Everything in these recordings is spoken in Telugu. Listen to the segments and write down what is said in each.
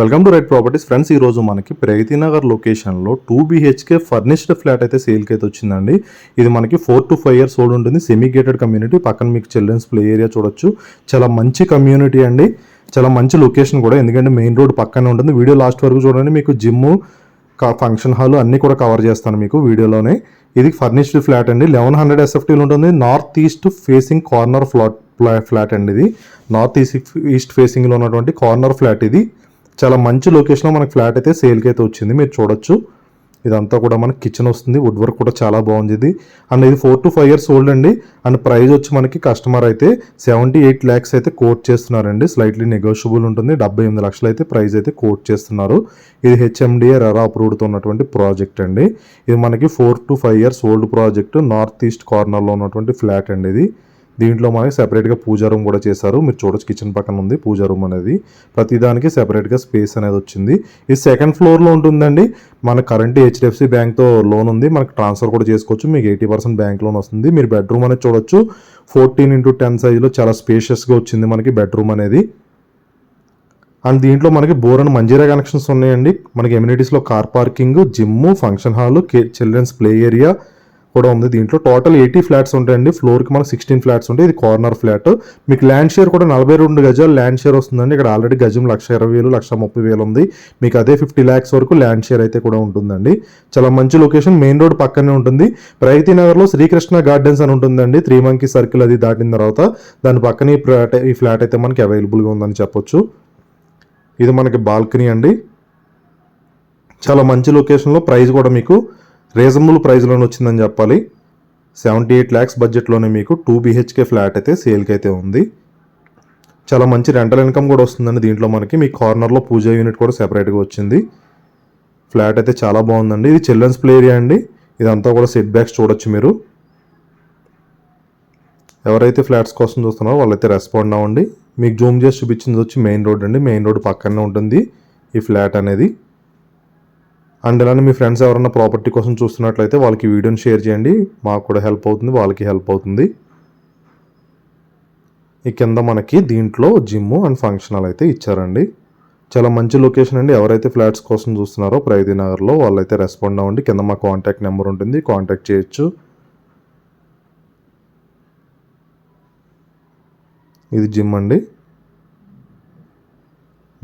Welcome to right properties friends. ఈరోజు మనకి ప్రగతి నగర్ లొకేషన్లో 2 BHK ఫర్నిష్డ్ ఫ్లాట్ అయితే సేల్కి అయితే వచ్చిందండి. ఇది మనకి 4 to 5 years ఓల్డ్ ఉంటుంది. సెమీ గేటెడ్ కమ్యూనిటీ, పక్కన మీకు చిల్డ్రన్స్ ప్లే ఏరియా చూడొచ్చు. చాలా మంచి కమ్యూనిటీ అండి, చాలా మంచి లొకేషన్ కూడా, ఎందుకంటే మెయిన్ రోడ్ పక్కనే ఉంటుంది. వీడియో లాస్ట్ వరకు చూడండి, మీకు జిమ్, ఫంక్షన్ హాల్ అన్నీ కూడా కవర్ చేస్తాను మీకు వీడియోలోనే. ఇది ఫర్నిష్డ్ ఫ్లాట్ అండి, 1100 SFTలు ఉంటుంది. North east facing corner flat అండి. ఇది నార్త్ ఈస్ట్ ఫేసింగ్లో ఉన్నటువంటి కార్నర్ ఫ్లాట్. ఇది చాలా మంచి లొకేషన్లో మనకి ఫ్లాట్ అయితే సేల్కి అయితే వచ్చింది, మీరు చూడొచ్చు. ఇదంతా కూడా మనకి కిచెన్ వస్తుంది, వుడ్ వర్క్ కూడా చాలా బాగుంది ఇది. అండ్ ఇది 4 to 5 years ఓల్డ్ అండి. అండ్ ప్రైస్ వచ్చి మనకి కస్టమర్ అయితే 78 lakhs అయితే కోట్ చేస్తున్నారండి. స్లైట్లీ నెగోషియబుల్ ఉంటుంది. 78 లక్షలు అయితే ప్రైస్ అయితే కోట్ చేస్తున్నారు. ఇది HMDA రెరా అప్రూవ్డ్తో ఉన్నటువంటి ప్రాజెక్ట్ అండి. ఇది మనకి 4 to 5 years old project, north east కార్నర్లో ఉన్నటువంటి ఫ్లాట్ అండి. ఇది దీంట్లో మనకి సెపరేట్గా పూజా రూమ్ కూడా చేశారు, మీరు చూడొచ్చు. కిచెన్ పక్కన ఉంది పూజా రూమ్ అనేది. ప్రతిదానికి సెపరేట్గా స్పేస్ అనేది వచ్చింది. ఇది సెకండ్ ఫ్లోర్లో ఉంటుందండి. మన కరెంట్ HDFC బ్యాంక్తో లోన్ ఉంది, మనకి ట్రాన్స్ఫర్ కూడా చేసుకోవచ్చు. మీకు 80% బ్యాంక్ లోన్ వస్తుంది. మీరు బెడ్రూమ్ అనేది చూడొచ్చు, 14x10 సైజులో చాలా స్పేషియస్గా వచ్చింది మనకి బెడ్రూమ్ అనేది. అండ్ దీంట్లో మనకి బోర్ అండ్ మంజీరా కనెక్షన్స్ ఉన్నాయండి. మనకి ఎమ్యూనిటీస్లో car parking, gym, function hall, childrens play area కూడా ఉంది. దీంట్లో టోటల్ 80 ఫ్లాట్స్ ఉంటాయండి. ఫ్లోర్కి మనకు 16 ఫ్లాట్స్ ఉంటాయి. ఇది కార్నర్ ఫ్లాట్. మీకు ల్యాండ్ షేర్ కూడా 42 గజాలు ల్యాండ్ షేర్ వస్తుందండి. ఇక్కడ ఆల్రెడీ గజం 1,20,000, 1,30,000 ఉంది. మీకు అదే 50 lakhs వరకు ల్యాండ్ షేర్ అయితే కూడా ఉంటుందండి. చాలా మంచి లొకేషన్, మెయిన్ రోడ్ పక్కనే ఉంటుంది. ప్రగతి నగర్లో శ్రీకృష్ణ గార్డెన్స్ అని ఉంటుందండి. 3 Monkey సర్కిల్ అది దాటిన తర్వాత దాని పక్కన ఈ ఫ్లాట్ అయితే మనకి అవైలబుల్గా ఉందని చెప్పొచ్చు. ఇది మనకి బాల్కనీ అండి. చాలా మంచి లొకేషన్లో, ప్రైస్ కూడా మీకు రీజనబుల్ ప్రైస్లోనే వచ్చిందని చెప్పాలి. 78 lakhs బడ్జెట్లోనే మీకు 2 BHK ఫ్లాట్ అయితే సేల్కి అయితే ఉంది. చాలా మంచి రెంటల్ ఇన్కమ్ కూడా వస్తుందండి దీంట్లో మనకి. మీ కార్నర్లో పూజా యూనిట్ కూడా సెపరేట్గా వచ్చింది. ఫ్లాట్ అయితే చాలా బాగుందండి. ఇది చిల్డ్రన్స్ ప్లే ఏరియా అండి. ఇదంతా కూడా సెట్ బ్యాక్స్ చూడొచ్చు మీరు. ఎవరైతే ఫ్లాట్స్ కోసం చూస్తున్నారో వాళ్ళైతే రెస్పాండ్ అవ్వండి. మీకు జూమ్ చేసి చూపించింది వచ్చి మెయిన్ రోడ్ అండి. మెయిన్ రోడ్ పక్కనే ఉంటుంది ఈ ఫ్లాట్ అనేది. అండ్ ఇలానే మీ ఫ్రెండ్స్ ఎవరైనా ప్రాపర్టీ కోసం చూస్తున్నట్లయితే వాళ్ళకి వీడియోని షేర్ చేయండి, మాకు కూడా హెల్ప్ అవుతుంది, వాళ్ళకి హెల్ప్ అవుతుంది. ఈ కింద మనకి దీంట్లో జిమ్ అండ్ ఫంక్షన్ హాల్ అయితే ఇచ్చారండి. చాలా మంచి లొకేషన్ అండి. ఎవరైతే ఫ్లాట్స్ కోసం చూస్తున్నారో ప్రగతి నగర్లో వాళ్ళైతే రెస్పాండ్ అవ్వండి. కింద మా కాంటాక్ట్ నెంబర్ ఉంటుంది, కాంటాక్ట్ చేయొచ్చు. ఇది జిమ్ అండి.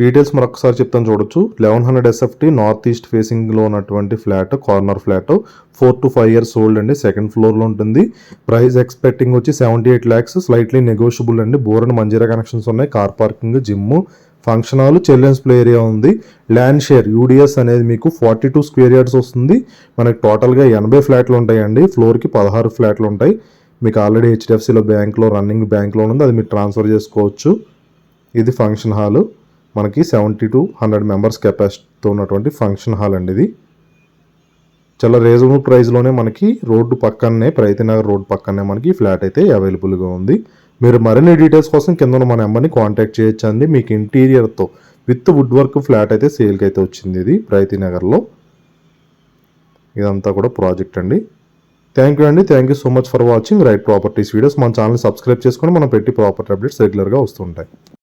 డీటెయిల్స్ మరొకసారి చెప్తాను చూడొచ్చు. 1100 SFT నార్త్ ఈస్ట్ ఫేసింగ్లో ఉన్నటువంటి flat, corner flat, 4 to 5 years old అండి. సెకండ్ ఫ్లోర్లో ఉంటుంది. ప్రైస్ ఎక్స్పెక్టింగ్ వచ్చి 78 lakhs, స్లైట్లీ నెగోషియబుల్ అండి. బోర్ అండ్ మంజీరా కనెక్షన్స్ ఉన్నాయి. Car parking, gym, function hall, childrens play area ఉంది. ల్యాండ్ షేర్ UDS అనేది మీకు 42 square yards వస్తుంది. మనకి టోటల్గా 80 ఫ్లాట్లు ఉంటాయండి. ఫ్లోర్కి 16 ఫ్లాట్లు ఉంటాయి. మీకు ఆల్రెడీ HDFCలో బ్యాంక్లో రన్నింగ్ బ్యాంక్ లోన్ ఉంది, అది మీరు ట్రాన్స్ఫర్ చేసుకోవచ్చు. ఇది ఫంక్షన్ హాల్, మనకి 70 to 100 members కెపాసిటీతో ఉన్నటువంటి ఫంక్షన్ హాల్ అండి. ఇది చాలా రీజనబుల్ ప్రైస్లోనే మనకి రోడ్డు పక్కనే, ప్రగతి నగర్ రోడ్ పక్కనే మనకి ఫ్లాట్ అయితే అవైలబుల్గా ఉంది. మీరు మరిన్ని డీటెయిల్స్ కోసం కింద మన నెంబర్ని కాంటాక్ట్ చేయొచ్చు అండి. మీకు ఇంటీరియర్తో విత్ వుడ్ వర్క్ ఫ్లాట్ అయితే సేల్కి అయితే వచ్చింది. ఇది ప్రగతి నగర్లో. ఇదంతా కూడా ప్రాజెక్ట్ అండి. థ్యాంక్ యూ అండి. Thank you so much for watching right properties videos. మన ఛానల్ సబ్స్క్రైబ్ చేసుకొని మనం పెట్టి ప్రాపర్టీ అప్డేట్స్ రెగ్యులర్గా వస్తుంటాయి.